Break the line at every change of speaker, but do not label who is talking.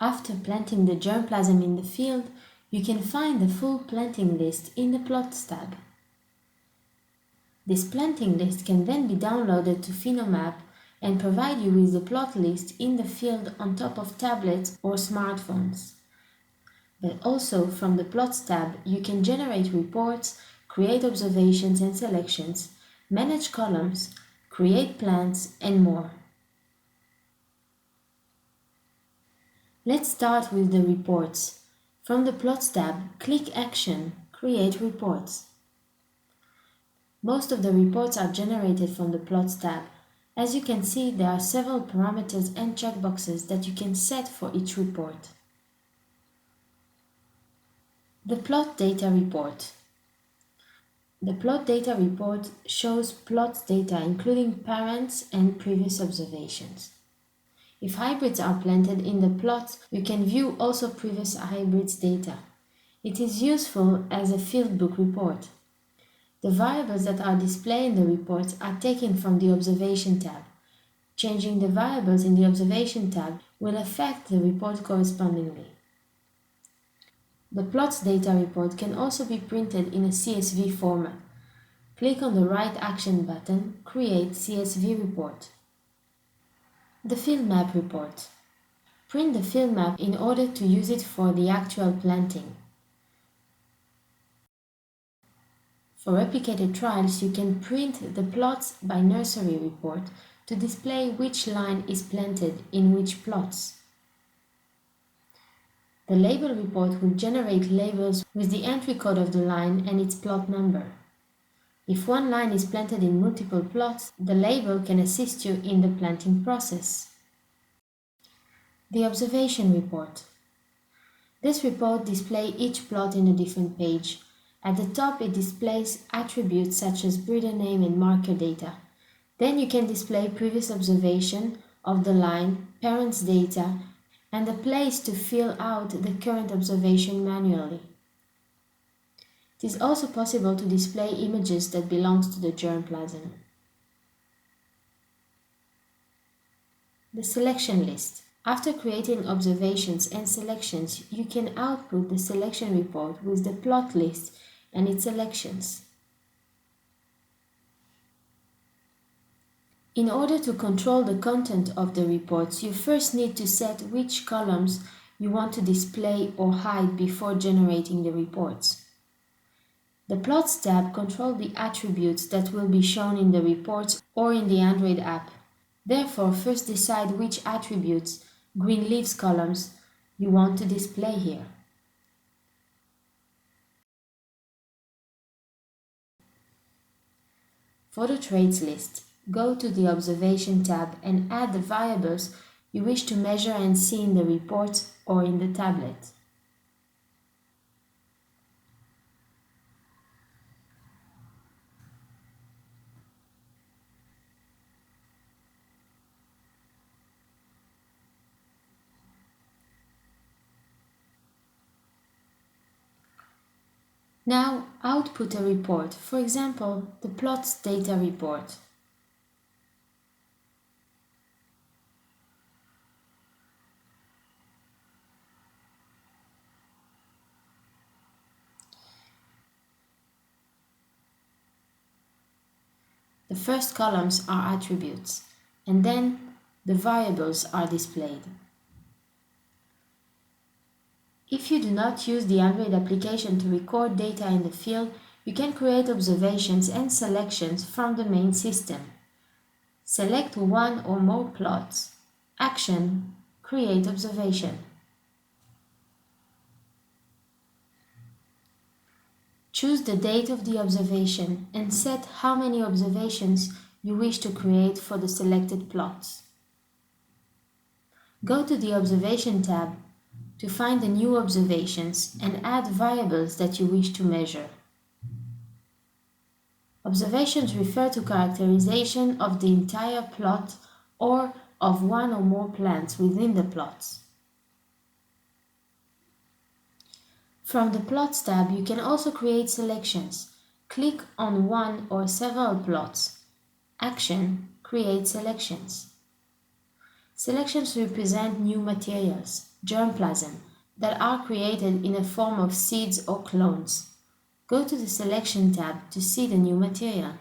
After planting the germplasm in the field, you can find the full planting list in the Plots tab. This planting list can then be downloaded to PhenomeOne and provide you with the plot list in the field on top of tablets or smartphones. But also from the Plots tab, you can generate reports, create observations and selections, manage columns, create plants, and more. Let's start with the reports. From the Plots tab, click Action, Create Reports. Most of the reports are generated from the Plots tab. As you can see, there are several parameters and checkboxes that you can set for each report. The Plot Data Report. The Plot Data Report shows plots data including parents and previous observations. If hybrids are planted in the plot, you can view also previous hybrids data. It is useful as a field book report. The variables that are displayed in the reports are taken from the Observation tab. Changing the variables in the Observation tab will affect the report correspondingly. The Plots Data Report can also be printed in a CSV format. Click on the right action button, Create CSV Report. The Field Map Report. Print the field map in order to use it for the actual planting. For replicated trials, you can print the Plots by Nursery report to display which line is planted in which plots. The Label report will generate labels with the entry code of the line and its plot number. If one line is planted in multiple plots, the label can assist you in the planting process. The Observation report. This report displays each plot in a different page. At the top, it displays attributes such as breeder name and marker data. Then you can display previous observation of the line, parents data, and the place to fill out the current observation manually. It is also possible to display images that belong to the germplasm. The Selection list. After creating observations and selections, you can output the selection report with the plot list and its selections. In order to control the content of the reports, you first need to set which columns you want to display or hide before generating the reports. The Plots tab controls the attributes that will be shown in the reports or in the Android app. Therefore, first decide which attributes, green leaves columns, you want to display here. For the traits list, go to the Observation tab and add the variables you wish to measure and see in the report or in the tablet. Now output a report, for example, the Plots Data Report. The first columns are attributes, and then the variables are displayed. If you do not use the Android application to record data in the field, you can create observations and selections from the main system. Select one or more plots. Action: Create observation. Choose the date of the observation and set how many observations you wish to create for the selected plots. Go to the Observation tab to find the new observations and add variables that you wish to measure. Observations refer to characterization of the entire plot or of one or more plants within the plots. From the Plots tab, you can also create selections. Click on one or several plots. Action: Create selections. Selections represent new materials. germplasm that are created in the form of seeds or clones. Go to the Selection tab to see the new material.